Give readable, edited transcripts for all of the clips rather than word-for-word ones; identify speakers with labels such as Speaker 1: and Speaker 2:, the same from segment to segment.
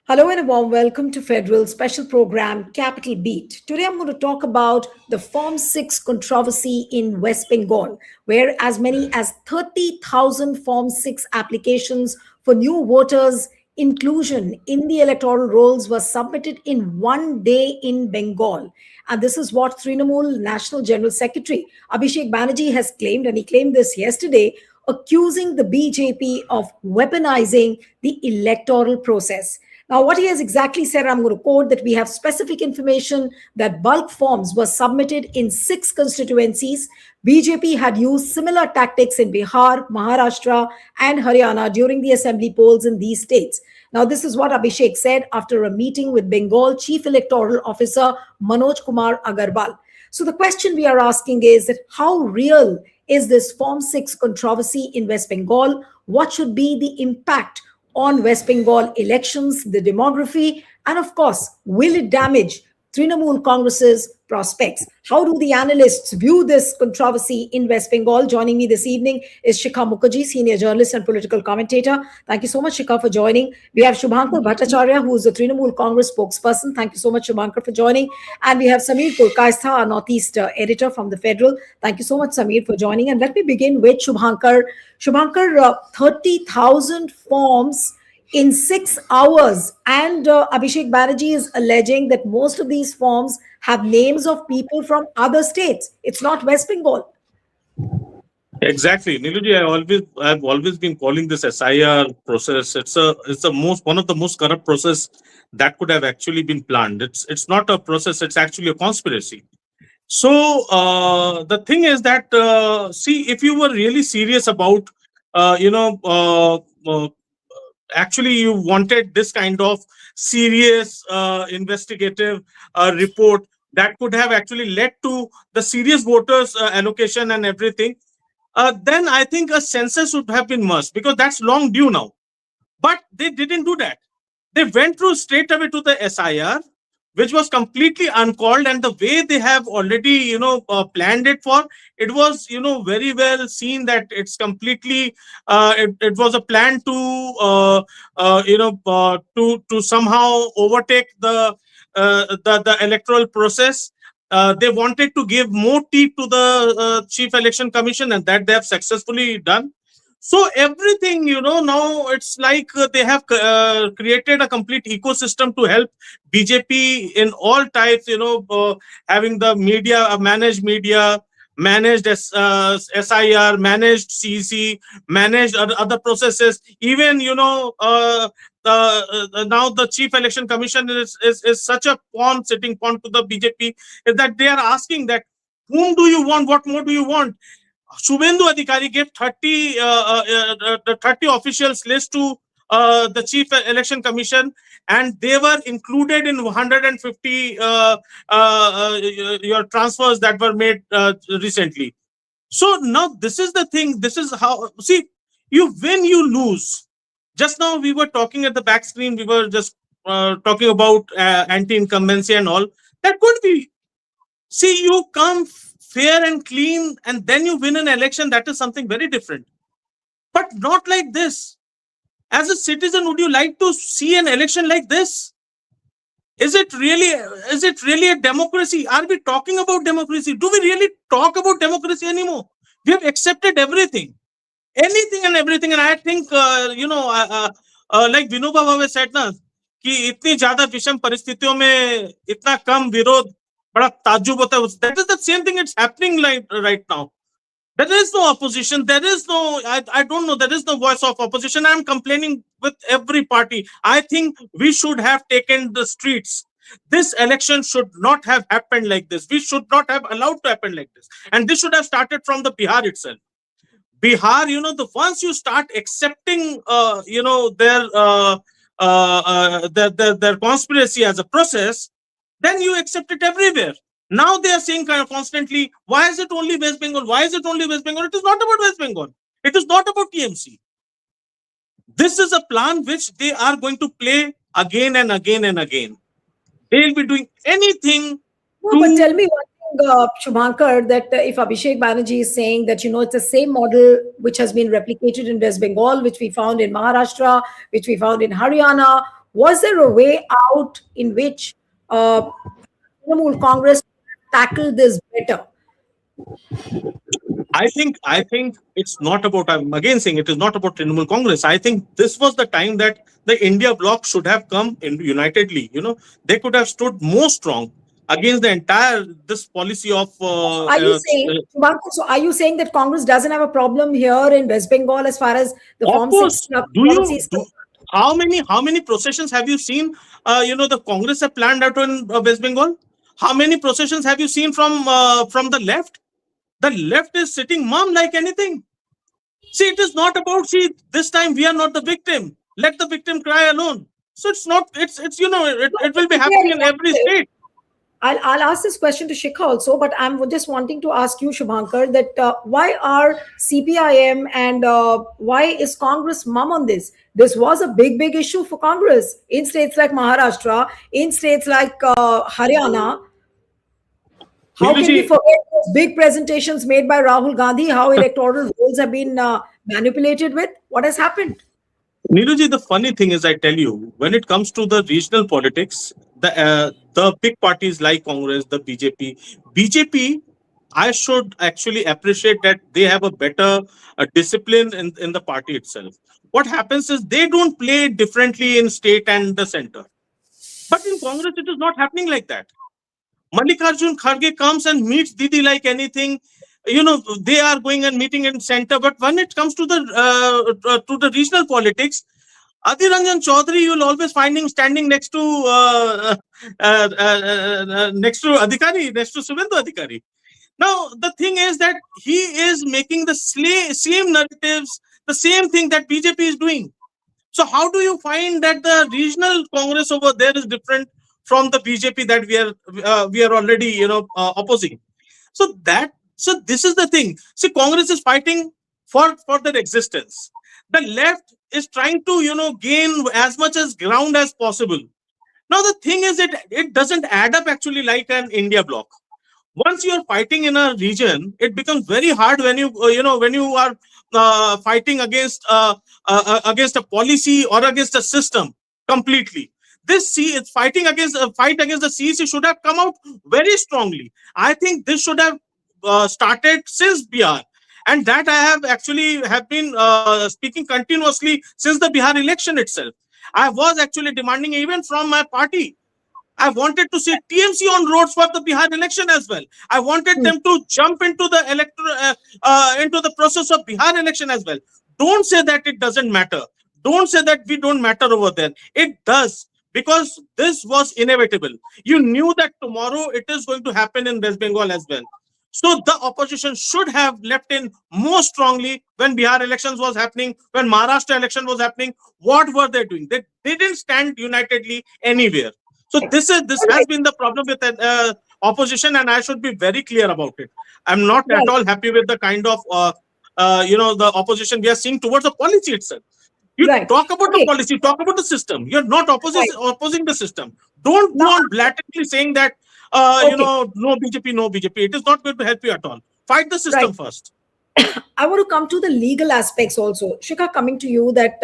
Speaker 1: Hello and a warm welcome to Federal special program Capital Beat. Today I'm going to talk about the Form 6 controversy in West Bengal, where as many as 30,000 Form 6 applications for new voters inclusion in the electoral rolls were submitted in one day in Bengal. And this is what Trinamool National General Secretary Abhishek Banerjee has claimed, and he claimed this yesterday, accusing the BJP of weaponizing the electoral process. Now, what he has exactly said, I'm going to quote that we have specific information that bulk forms were submitted in 6 constituencies. BJP had used similar tactics in Bihar, Maharashtra, and Haryana during the assembly polls in these states. Now, this is what Abhishek said after a meeting with Bengal Chief Electoral Officer Manoj Kumar Agarwal. So, the question we are asking is that how real is this Form 6 controversy in West Bengal? What should be the impact on West Bengal elections, the demography, and of course, will it damage Trinamool Congress's prospects? How do the analysts view this controversy in West Bengal? Joining me this evening is Shikha Mukherjee, senior journalist and political commentator. Thank you so much, Shikha, for joining. We have Shubhankar Bhattacharya, who is the Trinamool Congress spokesperson. Thank you so much, Shubhankar, for joining. And we have Sameer Purkaistha, our Northeast editor from the Federal. Thank you so much, Sameer, for joining. And let me begin with Shubhankar. Shubhankar, 30,000 forms in 6 hours. And Abhishek Banerjee is alleging that most of these forms have names of people from other states. It's not West Bengal.
Speaker 2: Exactly, Niluji. I've always been calling this SIR process. It's one of the most corrupt process that could have actually been planned. It's not a process. It's actually a conspiracy. So the thing is that see, if you were really serious about uh, you know uh, uh, actually you wanted this kind of serious investigative report that could have actually led to the serious voters allocation and everything, then I think a census would have been must, because that's long due now. But they didn't do that. They went through straight away to the SIR, which was completely uncalled, and the way they have already, planned it for, it was, very well seen that it's completely, it was a plan to, to somehow overtake the electoral process. They wanted to give more teeth to the Chief Election Commission, and that they have successfully done. So everything, now it's like they have created a complete ecosystem to help BJP in all types, having the media, managed SIR, managed CEC, managed other processes. Even, now the Chief Election Commission is such a sitting pawn to the BJP, is that they are asking that, whom do you want? What more do you want? Shubhendu Adhikari gave 30 officials list to the Chief Election Commission, and they were included in 150 your transfers that were made recently. So now this is the thing. This is how, see, you win, you lose. Just now we were talking at the back screen. We were just talking about anti-incumbency and all. That could be. See, you come fair and clean, and then you win an election. That is something very different. But not like this. As a citizen, would you like to see an election like this? Is it really a democracy? Are we talking about democracy? Do we really talk about democracy anymore? We have accepted everything, anything and everything. And I think, like Vinoba Bhave said, na, कि इतनी ज्यादा विषम परिस्थितियों में इतना कम विरोध बड़ा ताज्जुब होता है. That is the same thing. It's happening like right now. There is no opposition. There is no, I don't know, there is no voice of opposition. I'm complaining with every party. I think we should have taken the streets. This election should not have happened like this. We should not have allowed to happen like this. And this should have started from the Bihar itself. Bihar, once you start accepting, their conspiracy as a process, then you accept it everywhere. Now they are saying kind of constantly, why is it only West Bengal? Why is it only West Bengal? It is not about West Bengal. It is not about TMC. This is a plan which they are going to play again and again and again. They will be doing anything.
Speaker 1: No, but tell me one thing, Shubhankar, that if Abhishek Banerjee is saying that, it's the same model which has been replicated in West Bengal, which we found in Maharashtra, which we found in Haryana, Was there a way out in which Trinamool Congress tackled this better?
Speaker 2: I think it's not about. I'm again saying it is not about Trinamool Congress. I think this was the time that the India bloc should have come in unitedly. They could have stood more strong against the entire this policy of.
Speaker 1: Are you saying, Shubhankar, so are you saying that Congress doesn't have a problem here in West Bengal as far as the
Speaker 2: Of
Speaker 1: Form 6
Speaker 2: course, do
Speaker 1: controversy
Speaker 2: you
Speaker 1: is
Speaker 2: do?
Speaker 1: concerned?
Speaker 2: How many processions have you seen? The Congress have planned out in West Bengal. How many processions have you seen from the left? The left is sitting mum like anything. See, it is not about, see, this time we are not the victim. Let the victim cry alone. So it's not, it's it will be happening in every state.
Speaker 1: I'll ask this question to Shikha also, but I'm just wanting to ask you, Shubhankar, that why are CPIM and why is Congress mum on this? This was a big issue for Congress in states like Maharashtra, in states like Haryana. How can we
Speaker 2: Neeruji,
Speaker 1: forget those big presentations made by Rahul Gandhi, how electoral rolls have been manipulated with? What has happened?
Speaker 2: Neeruji, the funny thing is, I tell you, when it comes to the regional politics, the big parties like Congress, the BJP, I should actually appreciate that they have a better discipline in the party itself. What happens is they don't play differently in state and the center. But in Congress, it is not happening like that. Mallikarjun Kharge comes and meets Didi like anything. They are going and meeting in center. But when it comes to the regional politics, Adhir Ranjan Chaudhary, you will always find him standing next to Adhikari, next to Suvendu Adhikari. Now, the thing is that he is making the same narratives, the same thing that BJP is doing. So how do you find that the regional Congress over there is different from the BJP that we are already opposing? So this is the thing. See, Congress is fighting for their existence. The left is trying to gain as much as ground as possible. Now the thing is, it doesn't add up actually like an India bloc. Once you are fighting in a region, it becomes very hard when you are fighting against a policy or against a system completely. It's fighting against a fight against the CEC should have come out very strongly. I think this should have started since Bihar, and that I have been speaking continuously since the Bihar election itself. I was actually demanding even from my party. I wanted to see TMC on roads for the Bihar election as well. I wanted them to jump into the into the process of Bihar election as well. Don't say that it doesn't matter. Don't say that we don't matter over there. It does, because this was inevitable. You knew that tomorrow it is going to happen in West Bengal as well. So the opposition should have leapt in more strongly when Bihar elections was happening, when Maharashtra election was happening. What were they doing? They didn't stand unitedly anywhere. So this has been the problem with opposition, and I should be very clear about it. I'm not at
Speaker 1: Right,
Speaker 2: all happy with the kind of the opposition we are seeing towards the policy itself. You
Speaker 1: right.
Speaker 2: talk about the
Speaker 1: Okay,
Speaker 2: policy, talk about the system. You're not
Speaker 1: right.
Speaker 2: opposing the system. Don't go
Speaker 1: Now,
Speaker 2: on blatantly saying that
Speaker 1: okay,
Speaker 2: no BJP, no BJP. It is not going to help you at all. Fight the
Speaker 1: right.
Speaker 2: system first.
Speaker 1: I want to come to the legal aspects also. Shikha, coming to you that,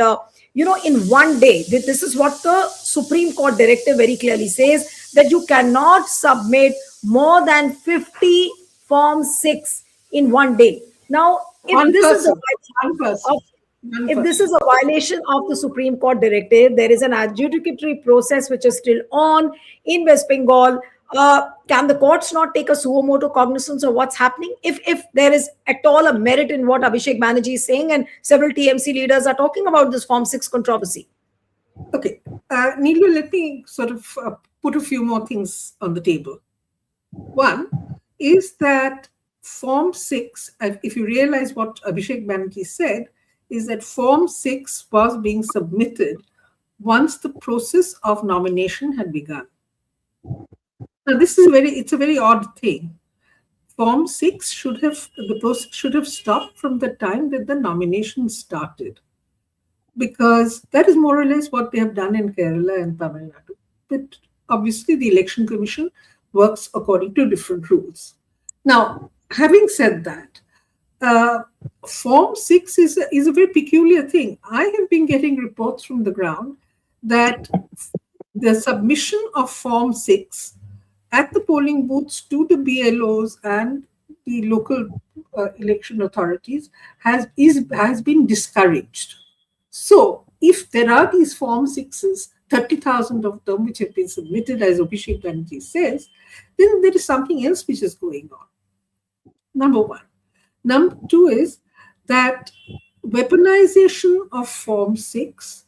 Speaker 1: in one day, this is what the Supreme Court directive very clearly says, that you cannot submit more than 50 Form 6 in one day. Now, if
Speaker 3: One
Speaker 1: this is a
Speaker 3: person, one
Speaker 1: violation
Speaker 3: person,
Speaker 1: of
Speaker 3: one
Speaker 1: if this
Speaker 3: person.
Speaker 1: is a violation of the Supreme Court directive, there is an adjudicatory process which is still on in West Bengal. Can the courts not take a suo motu cognizance of what's happening? If there is at all a merit in what Abhishek Banerjee is saying, and several TMC leaders are talking about this Form 6 controversy.
Speaker 3: Okay, Neelu, let me sort of put a few more things on the table. One is that Form 6, if you realize what Abhishek Banerjee said, is that Form 6 was being submitted once the process of nomination had begun. Now, it's a very odd thing. Form 6 the process should have stopped from the time that the nomination started, because that is more or less what they have done in Kerala and Tamil Nadu. But obviously, the Election Commission works according to different rules. Now, having said that, Form 6 is a very peculiar thing. I have been getting reports from the ground that the submission of Form 6 at the polling booths to the BLOs and the local election authorities has been discouraged. So, if there are these Form 6s, 30,000 of them which have been submitted, as Abhishek Banerjee says, then there is something else which is going on. Number one. Number two is that weaponization of Form 6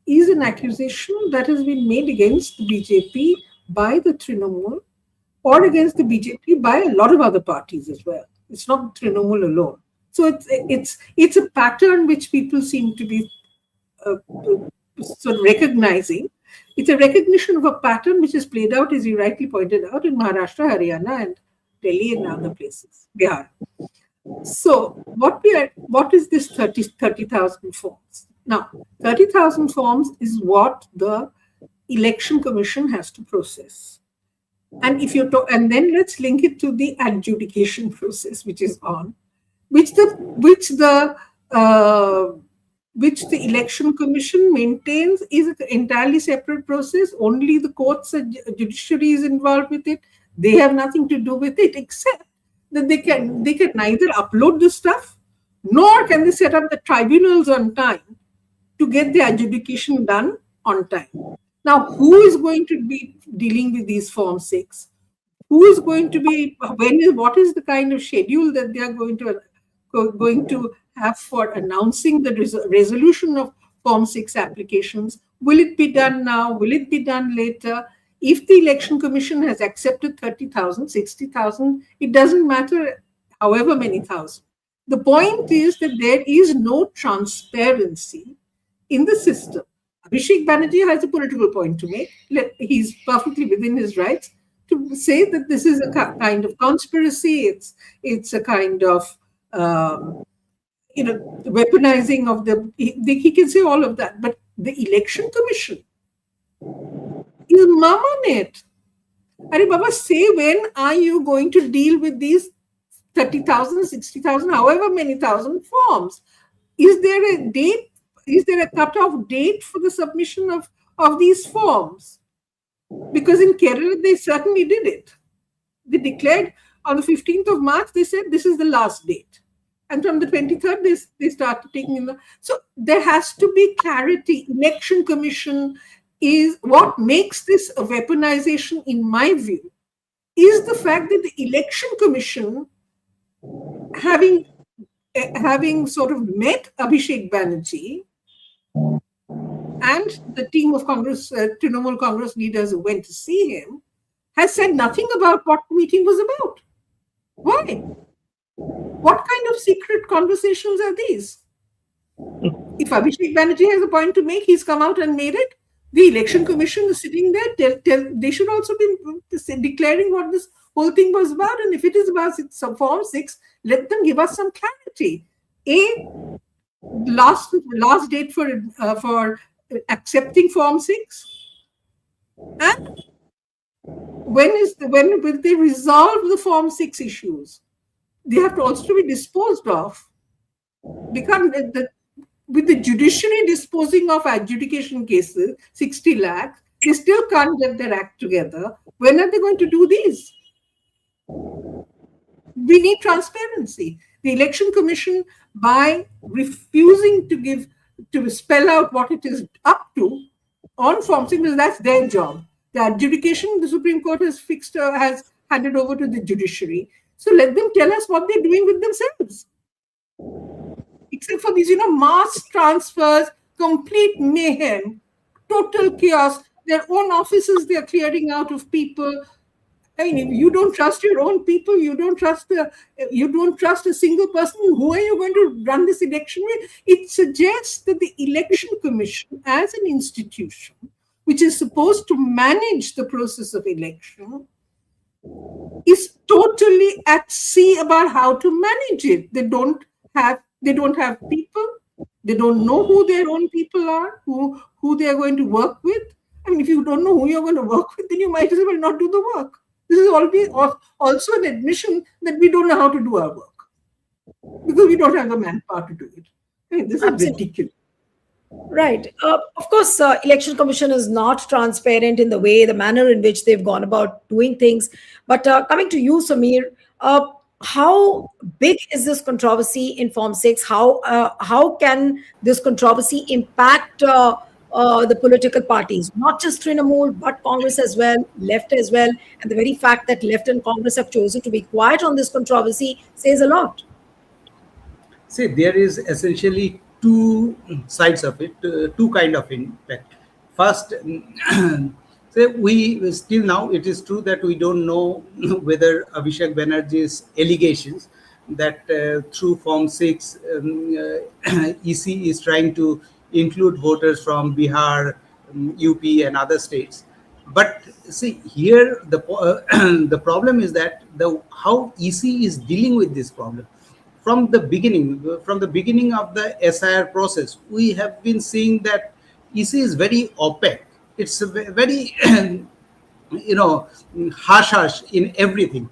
Speaker 3: is an accusation that has been made against the BJP by the Trinamool or against the BJP by a lot of other parties as well. It's not Trinamool alone. So it's a pattern which people seem to be sort of recognizing. It's a recognition of a pattern which is played out, as you rightly pointed out, in Maharashtra, Haryana, and Delhi and other places, Bihar. So what is this 30,000 forms? Now, 30,000 forms is what the Election Commission has to process. And if you talk, and then let's link it to the adjudication process, which is on, which the Election Commission maintains is an entirely separate process. Only the courts and judiciary is involved with it. They have nothing to do with it, except that they can neither upload the stuff, nor can they set up the tribunals on time to get the adjudication done on time. Now, who is going to be dealing with these Form 6? Who is going to be, what is the kind of schedule that they are going to have for announcing the resolution of Form 6 applications? Will it be done now? Will it be done later? If the Election Commission has accepted 30,000, 60,000, it doesn't matter however many thousand. The point is that there is no transparency in the system. Abhishek Banerjee has a political point to make. He's perfectly within his rights to say that this is a kind of conspiracy. It's a kind of weaponizing of he can say all of that. But the Election Commission is mum on it. Are Baba, say when are you going to deal with these 30,000, 60,000, however many thousand forms? Is there a date? Is there a cutoff date for the submission of these forms? Because in Kerala, they certainly did it. They declared on the 15th of March, they said this is the last date. And from the 23rd, they started taking in So there has to be clarity. Election Commission is what makes this a weaponization, in my view, is the fact that the Election Commission, having sort of met Abhishek Banerjee and the team of Trinamool Congress leaders who went to see him, has said nothing about what the meeting was about. Why? What kind of secret conversations are these? If Abhishek Banerjee has a point to make, he's come out and made it. The Election Commission is sitting there. They should also be declaring what this whole thing was about. And if it is about some Form 6, let them give us some clarity. Last date for accepting Form 6, and when will they resolve the Form 6 issues? They have to also be disposed of. With the judiciary disposing of adjudication cases, 60 lakh, they still can't get their act together. When are they going to do these? We need transparency. The Election Commission, by refusing to spell out what it is up to on Form 6, because that's their job. The adjudication, the Supreme Court has handed over to the judiciary. So let them tell us what they're doing with themselves. Except for these, mass transfers, complete mayhem, total chaos. Their own offices they're clearing out of people. I mean, if you don't trust your own people, you don't trust a single person, who are you going to run this election with? It suggests that the Election Commission, as an institution, which is supposed to manage the process of election, is totally at sea about how to manage it. They don't have people. They don't know who their own people are, who they are going to work with. I mean, if you don't know who you're going to work with, then you might as well not do the work. This is also an admission that we don't know how to do our work because we don't have the manpower to do it. I mean, this is ridiculous.
Speaker 1: Right. Of course, election commission is not transparent in the way, the manner in which they've gone about doing things. But coming to you, Samir, uh, how big is this controversy in Form Six? How can this controversy impact the political parties, not just Trinamool, but Congress as well, left as well, and the very fact that left and Congress have chosen to be quiet on this controversy says a lot.
Speaker 4: See, there is essentially two sides of it, two kind of impact. First, say we still now it is true that we don't know whether Abhishek Banerjee's allegations that through Form 6, EC is trying to include voters from Bihar, UP, and other states. But see here, the problem is that the how EC is dealing with this problem from the beginning of the SIR process, we have been seeing that EC is very opaque. It's very, harsh in everything.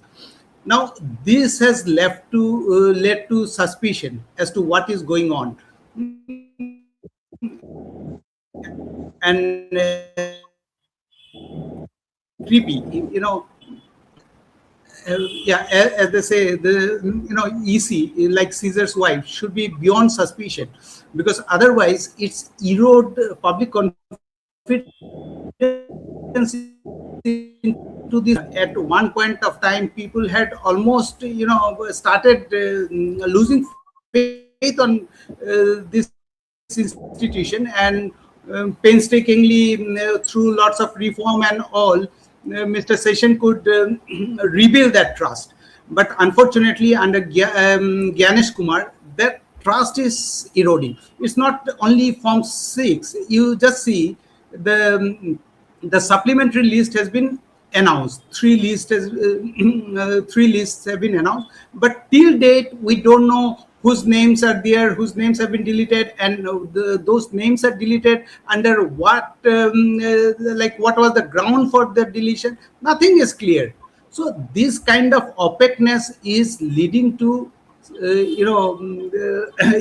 Speaker 4: Now, this has led to suspicion as to what is going on, and creepy. Yeah, as they say, the EC, like Caesar's wife, should be beyond suspicion, because otherwise it's erode public confidence into this. At one point of time, people had almost started losing faith on this institution, and painstakingly through lots of reform and all, Mr. Session could rebuild that trust. But unfortunately, under Gyanesh Kumar, that trust is eroding. It's not only Form 6. You just see the supplementary list has been announced. Three lists have been announced, but till date we don't know whose names are there, whose names have been deleted, and those names are deleted under what, like what was the ground for the deletion. Nothing is clear. So this kind of opaqueness is leading to,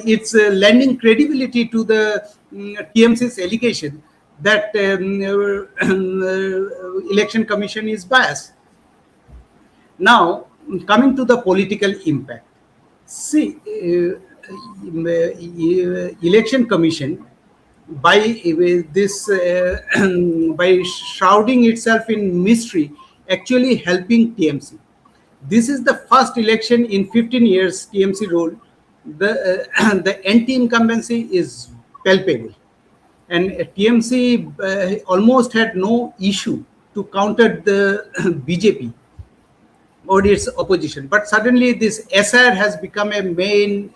Speaker 4: it's lending credibility to the TMC's allegation that election commission is biased. Now, coming to the political impact. See, election commission, by this by shrouding itself in mystery, actually helping TMC. This is the first election in 15 years TMC rule. The anti-incumbency is palpable, and TMC almost had no issue to counter the BJP or its opposition. But suddenly this SR has become a main,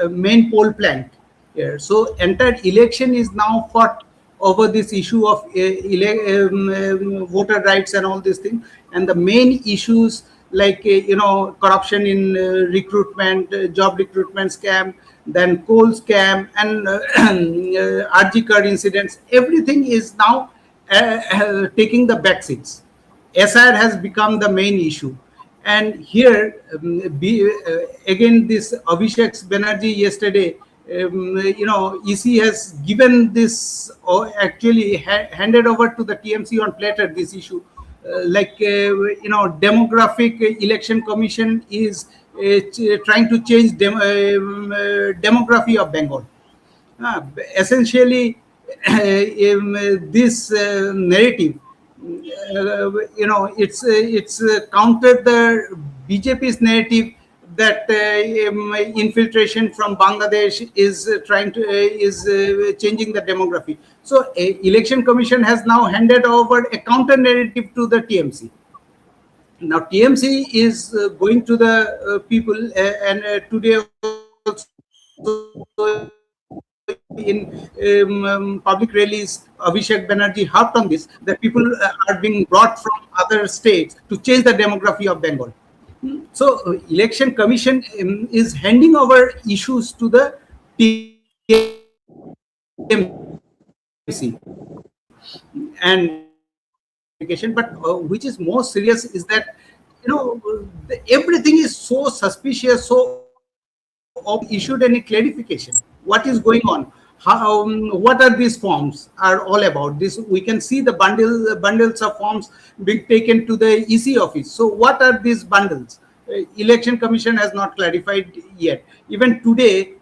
Speaker 4: main pole plank here. So entire election is now fought over this issue of voter rights and all these things. And the main issues like, corruption in recruitment, job recruitment scam, then coal scam, and RG card incidents, everything is now taking the back seats. SR has become the main issue. And here, again, this Abhishek Banerjee yesterday, EC has given this, or actually handed over to the TMC on platter this issue. Demographic election commission is trying to change demography of Bengal. Essentially, this narrative, it's countered the BJP's narrative that infiltration from Bangladesh is changing the demography. So, election commission has now handed over a counter narrative to the TMC. Now, TMC is going to the people, and today in public rallies, Abhishek Banerjee harped on this, that people are being brought from other states to change the demography of Bengal. So, election commission is handing over issues to the TMC, and but which is more serious is that everything is so suspicious, so issued any clarification. what is going on. How, what are these forms are all about? This we can see the bundles of forms being taken to the EC office. So what are these bundles? Election Commission has not clarified yet. Even today,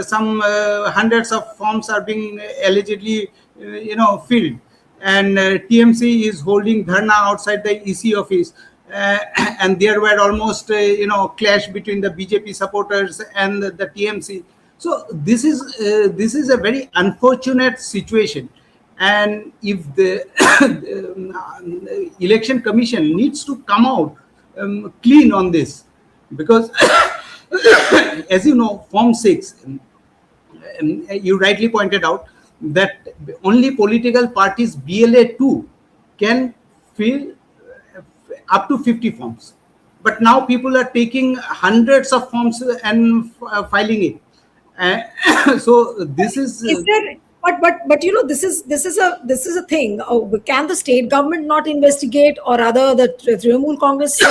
Speaker 4: some hundreds of forms are being allegedly, filled, and TMC is holding dharna outside the EC office. And there were almost, clash between the BJP supporters and the TMC. So this is a very unfortunate situation, and if the election commission needs to come out clean on this, because as you know, Form 6, you rightly pointed out that only political parties BLA2 can fill up to 50 forms. But now people are taking hundreds of forms and filing it. So this is
Speaker 1: there, but this is a thing. Can the state government not investigate, or rather the Trinamool Congress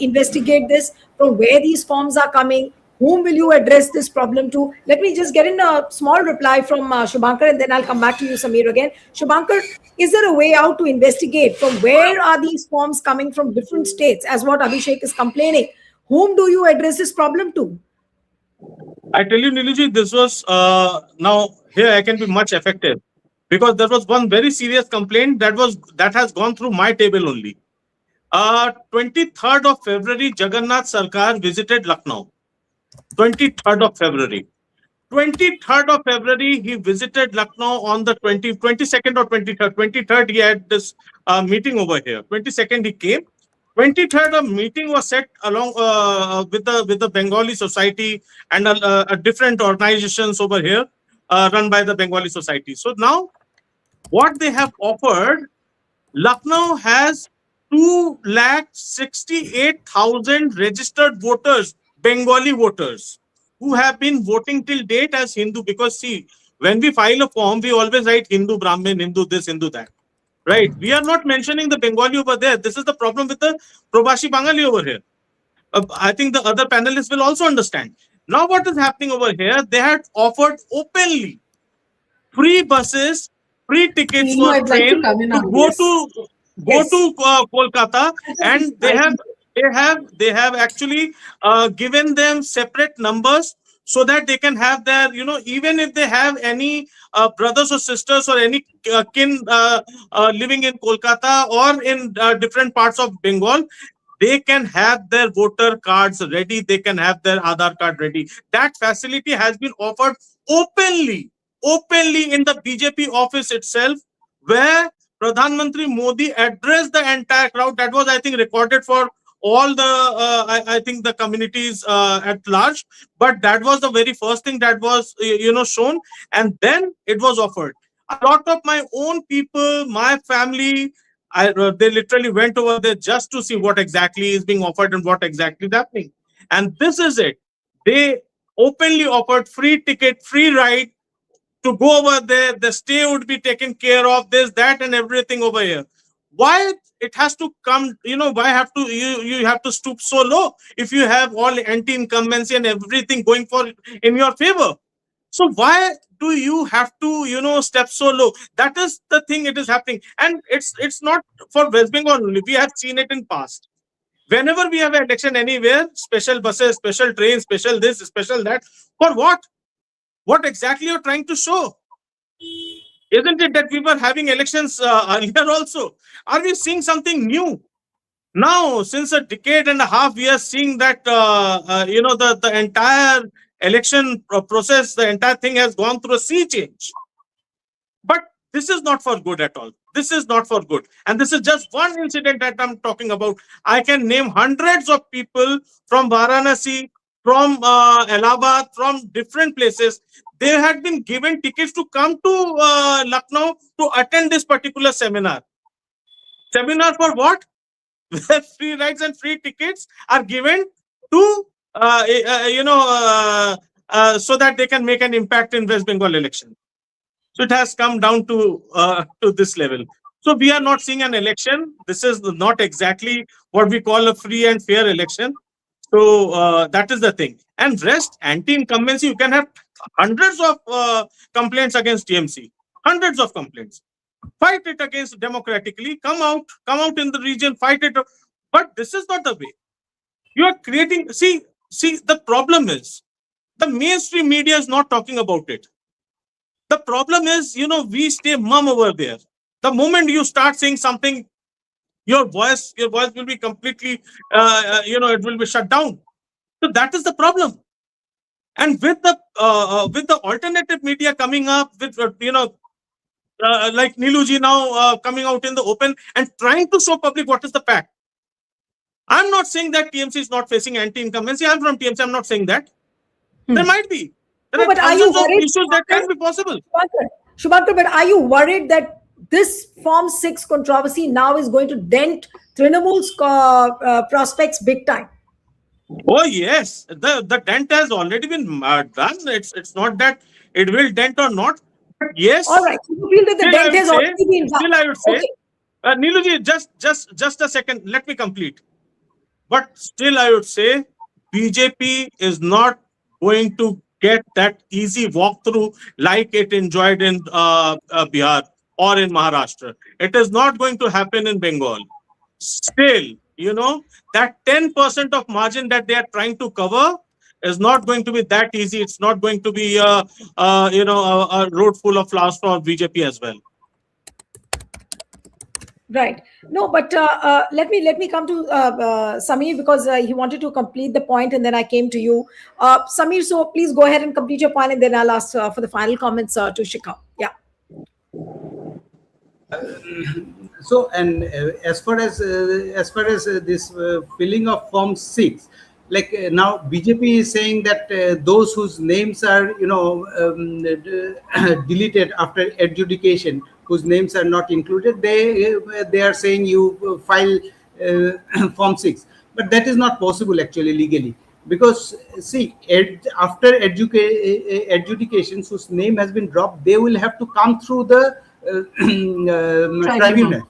Speaker 1: investigate this? From where these forms are coming? Whom will you address this problem to? Let me just get in a small reply from Shubhankar, and then I'll come back to you, Samir, again. Shubhankar, is there a way out to investigate from where are these forms coming from different states, as what Abhishek is complaining? Whom do you address this problem to?
Speaker 2: I tell you, Niluji, this was now here I can be much effective, because there was one very serious complaint that has gone through my table only. 23rd of February, Jagannath Sarkar visited Lucknow. 23rd of February. 23rd of February, he visited Lucknow on the 22nd or 23rd. 23rd, he had this meeting over here. 22nd, he came. 23rd, a meeting was set along with the Bengali Society and a different organizations over here run by the Bengali Society. So now, what they have offered, Lucknow has 268,000 registered voters, Bengali voters, who have been voting till date as Hindu. Because see, when we file a form, we always write Hindu, Brahmin, Hindu this, Hindu that. Right? We are not mentioning the Bengali over there. This is the problem with the Probashi Bengali over here. I think the other panelists will also understand. Now what is happening over here, they had offered openly free buses, free tickets for
Speaker 3: I'd like to
Speaker 2: train
Speaker 3: come in
Speaker 2: to
Speaker 3: on
Speaker 2: go
Speaker 3: this.
Speaker 2: to
Speaker 3: Yes.
Speaker 2: Kolkata, and they have actually given them separate numbers so that they can have their, even if they have any brothers or sisters or any kin living in Kolkata or in different parts of Bengal, they can have their voter cards ready, they can have their Aadhaar card ready. That facility has been offered openly in the BJP office itself, where Pradhan Mantri Modi addressed the entire crowd. That was, I think, recorded for all the, I think, the communities at large. But that was the very first thing that was, shown, and then it was offered. A lot of my own people, my family, they literally went over there just to see what exactly is being offered and what exactly is happening. And this is it. They openly offered free ticket, free ride to go over there. The stay would be taken care of, this, that, and everything over here. Why it has to come, why have to you have to stoop so low if you have all anti-incumbency and everything going for in your favor? So why do you have to, step so low? That is the thing, it is happening. And it's not for West Bengal only. We have seen it in past. Whenever we have an election anywhere, special buses, special trains, special this, special that. For what? What exactly you're trying to show? Isn't it that we were having elections earlier also? Are we seeing something new? Now, since a decade and a half, we are seeing that, the entire election process, the entire thing has gone through a sea change. But this is not for good at all. This is not for good. And this is just one incident that I'm talking about. I can name hundreds of people from Varanasi, from Allahabad, from different places. They had been given tickets to come to Lucknow to attend this particular seminar. Seminar for what? Where free rides and free tickets are given to, so that they can make an impact in West Bengal election. So it has come down to this level. So we are not seeing an election. This is not exactly what we call a free and fair election. So that is the thing. And rest, anti-incumbency, you can have hundreds of complaints against TMC, hundreds of complaints. Fight it against democratically. Come out in the region, fight it. But this is not the way. You are creating. See. The problem is the mainstream media is not talking about it. The problem is, we stay mum over there. The moment you start saying something, your voice will be completely, it will be shut down. So that is the problem. And with the alternative media coming up, with like Niluji now coming out in the open and trying to show public what is the fact. I'm not saying that TMC is not facing anti-incumbency. I'm from TMC. I'm not saying that. There might be. There
Speaker 1: No,
Speaker 2: are
Speaker 1: but are you
Speaker 2: thousands of
Speaker 1: worried,
Speaker 2: issues that can be possible.
Speaker 1: Shubhankar, but are you worried that this Form 6 controversy now is going to dent Trinamool's prospects big time?
Speaker 2: Oh yes, the dent has already been done. It's not that it will dent or not. But yes,
Speaker 1: All right. So you feel that the
Speaker 2: still I
Speaker 1: dent
Speaker 2: would
Speaker 1: has
Speaker 2: say,
Speaker 1: already been done.
Speaker 2: still I would say,
Speaker 1: Okay.
Speaker 2: Niluji, just a second. Let me complete. But still, I would say BJP is not going to get that easy walkthrough like it enjoyed in Bihar or in Maharashtra. It is not going to happen in Bengal. Still, that 10% of margin that they are trying to cover is not going to be that easy. It's not going to be, a road full of flowers for BJP as well.
Speaker 1: Right. No, but let me come to Samir, because he wanted to complete the point, and then I came to you, Samir. So please go ahead and complete your point, and then I'll ask for the final comments to Shikha. Yeah.
Speaker 4: So, and as far as this filling of Form 6, like now BJP is saying that those whose names are deleted after adjudication, whose names are not included, they are saying you file Form 6, but that is not possible actually legally, because see, after adjudications whose name has been dropped, they will have to come through the tribunal.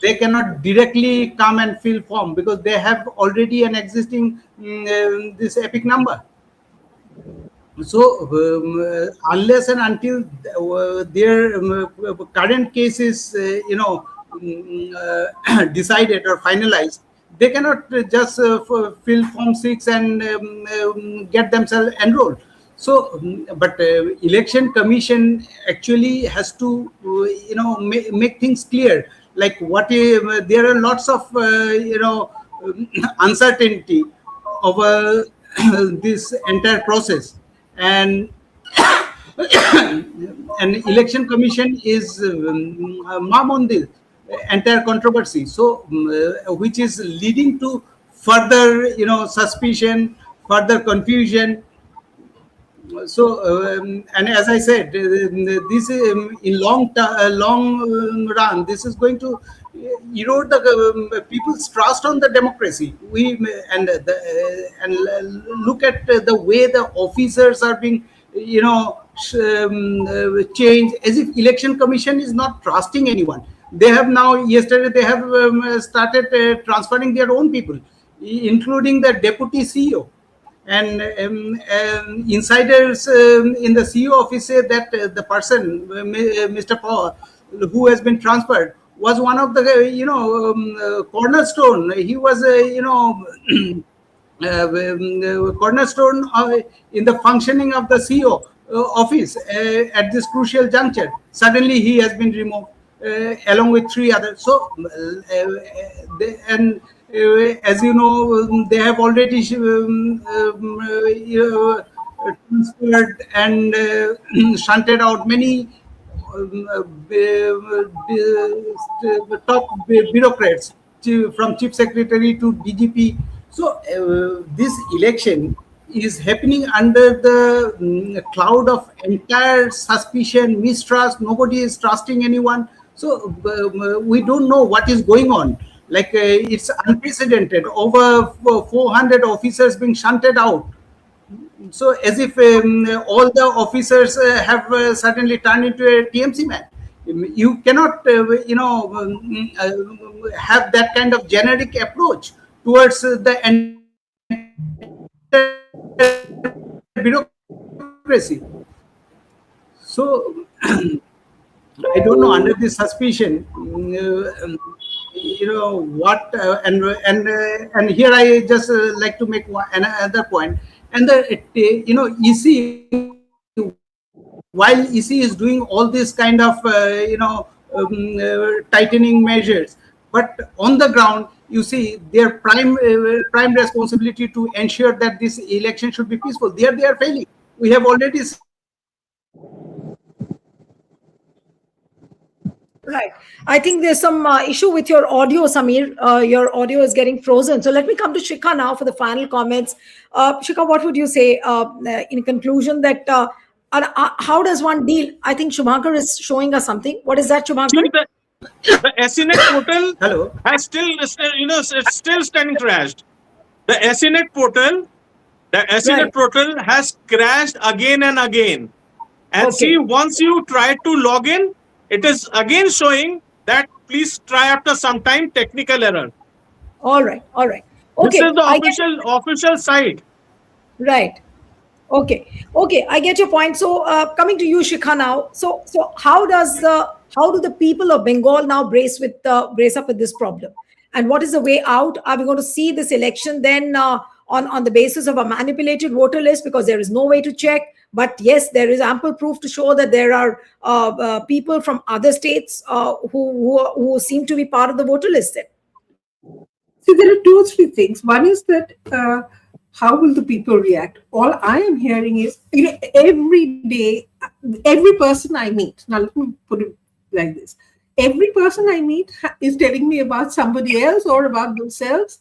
Speaker 4: They cannot directly come and fill form because they have already an existing this epic number. So unless and until their current case is decided or finalized, they cannot just fill Form 6 and get themselves enrolled. So, but election commission actually has to make things clear. Like there are lots of uncertainty over this entire process, and an election commission is mum on this entire controversy. So, which is leading to further suspicion, further confusion. So and as I said, this in long run, this is going to erode the people's trust on the democracy. And look at the way the officers are being changed, as if election commission is not trusting anyone. They have now, yesterday they have started transferring their own people, including the deputy CEO. And insiders in the CEO office say that the person, Mr. Paul, who has been transferred, was one of the cornerstone. He was cornerstone in the functioning of the CEO office at this crucial juncture. Suddenly he has been removed along with three others. So as you know, they have already transferred and shunted out many top bureaucrats from chief secretary to DGP. So this election is happening under the cloud of entire suspicion, mistrust. Nobody is trusting anyone. So we don't know what is going on. Like it's unprecedented. Over 400 officers being shunted out. So as if all the officers have suddenly turned into a TMC man. You cannot, have that kind of generic approach towards the entire bureaucracy. So I don't know, under this suspicion, what, and here I just like to make another point, and EC, while EC is doing all this kind of tightening measures, but on the ground, you see their prime responsibility to ensure that this election should be peaceful. They are failing. We have already seen that.
Speaker 1: Right. I think there's some issue with your audio, Samir. Your audio is getting frozen. So let me come to Shikha now for the final comments. Shikha, what would you say in conclusion that how does one deal? I think Shubhankar is showing us something. What is that, Shubhankar?
Speaker 2: The SNet portal
Speaker 4: Hello.
Speaker 2: has still, it's still standing crashed. The SNet portal,
Speaker 1: Right.
Speaker 2: portal has crashed again and again. And
Speaker 1: Okay.
Speaker 2: see, once you try to log in, it is again showing that please try after some time, technical error.
Speaker 1: All right. All right.
Speaker 2: This is
Speaker 1: Okay.
Speaker 2: the
Speaker 1: I get
Speaker 2: official site.
Speaker 1: right. Okay. Okay. I get your point. So coming to you, Shikha now. So how do the people of Bengal now brace up with this problem? And what is the way out? Are we going to see this election then on the basis of a manipulated voter list because there is no way to check? But yes, there is ample proof to show that there are people from other states who seem to be part of the voter list. Then.
Speaker 3: See, there are 2 or 3 things. One is that how will the people react? All I am hearing is, every day, every person I meet, now let me put it like this. Every person I meet is telling me about somebody else or about themselves,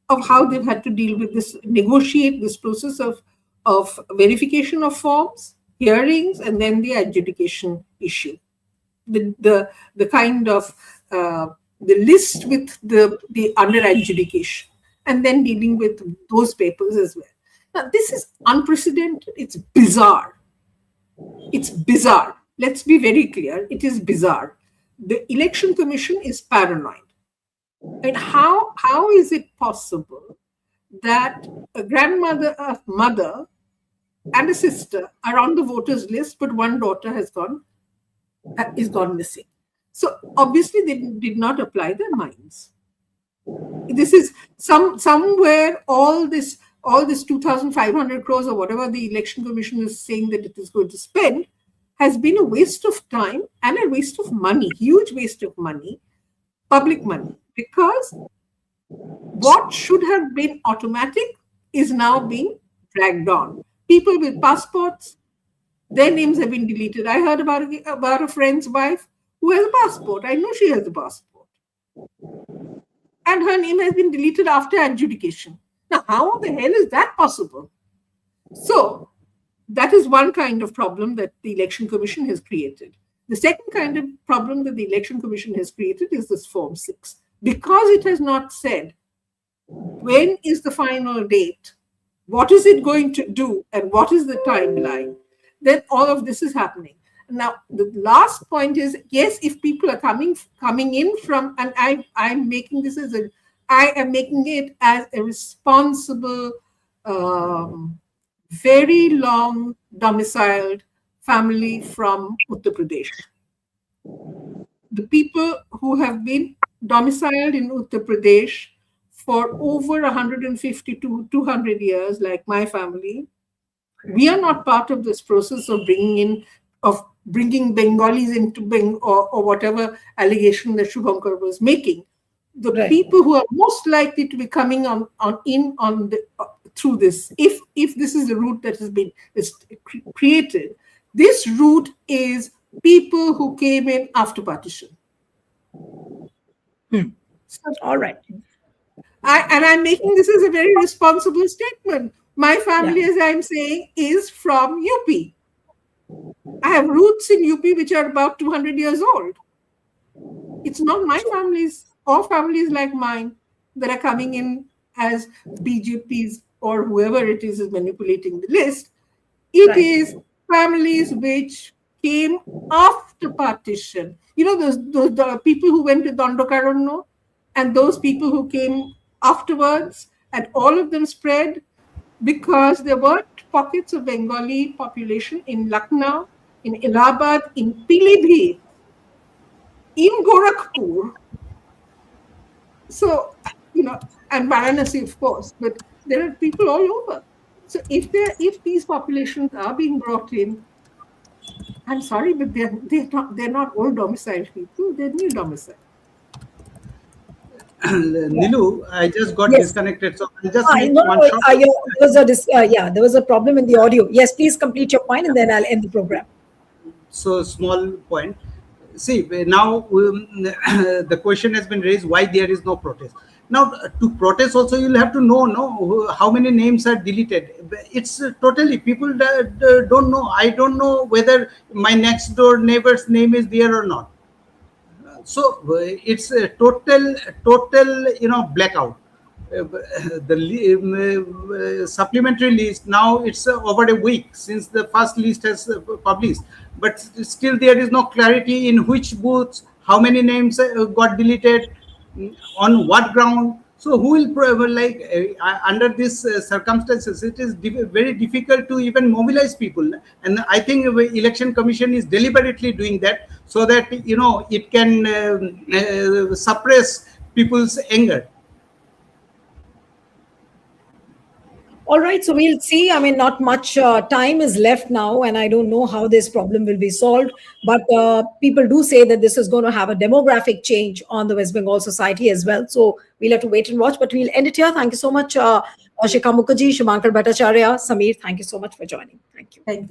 Speaker 3: of how they've had to deal with this, negotiate this process of verification of forms, hearings, and then the adjudication issue. The kind of the list with the under adjudication, and then dealing with those papers as well. Now, this is unprecedented. It's bizarre. It's bizarre. Let's be very clear. It is bizarre. The Election Commission is paranoid. And how is it possible that a grandmother, a mother, and a sister are on the voters list, but one daughter is gone missing? So obviously they did not apply their minds. This is somewhere all this 2,500 crores or whatever the Election Commission is saying that it is going to spend has been a waste of time and a waste of money, huge waste of money, public money, because what should have been automatic is now being dragged on. People with passports, their names have been deleted. I heard about a friend's wife who has a passport. I know she has a passport. And her name has been deleted after adjudication. Now, how the hell is that possible? So, that is one kind of problem that the Election Commission has created. The second kind of problem that the Election Commission has created is this Form 6. Because it has not said when is the final date, what is it going to do, and what is the timeline, then all of this is happening. Now, the last point is, yes, if people are coming in from, and I am making it as a responsible, very long domiciled family from Uttar Pradesh. The people who have been domiciled in Uttar Pradesh for over 150 to 200 years, like my family, we are not part of this process of bringing Bengalis into or whatever allegation that Shubhankar was making. The
Speaker 1: Right.
Speaker 3: people who are most likely to be coming through this, if this is the route that has been created, this route is people who came in after partition. So,
Speaker 1: All right.
Speaker 3: I'm making this as a very responsible statement. My family, as I'm saying, is from UP. I have roots in UP which are about 200 years old. It's not my families or families like mine that are coming in as BJPs or whoever it is manipulating the list. It is families which came after partition. Those the people who went to Dandokaranno and those people who came afterwards, and all of them spread because there were pockets of Bengali population in Lucknow, in Allahabad, in Pilibhit, in Gorakhpur. So, and Varanasi, of course, but there are people all over. So if these populations are being brought in, I'm sorry, but they're not old domiciled people, they're new domiciled.
Speaker 4: Nilu, I just got
Speaker 1: Yes.
Speaker 4: disconnected, so I'll just make
Speaker 1: No,
Speaker 4: one
Speaker 1: no,
Speaker 4: short.
Speaker 1: there was a problem in the audio. Yes, please complete your point and then I'll end the program.
Speaker 4: So small point. See, now the question has been raised why there is no protest. Now, to protest also, you'll have to know how many names are deleted. It's totally, people don't know. I don't know whether my next door neighbor's name is there or not. So it's a total blackout. The supplementary list, now it's over a week since the first list has published, but still there is no clarity in which booths, how many names got deleted, on what ground. So who will under these circumstances, it is very difficult to even mobilize people. And I think the election commission is deliberately doing that so that it can suppress people's anger.
Speaker 1: All right, so we'll see. I mean, not much time is left now, and I don't know how this problem will be solved. But people do say that this is going to have a demographic change on the West Bengal society as well. So we'll have to wait and watch. But we'll end it here. Thank you so much, Shikha Mukherjee, Shumankar Bhattacharya, Sameer. Thank you so much for joining. Thank you.
Speaker 3: Thank you.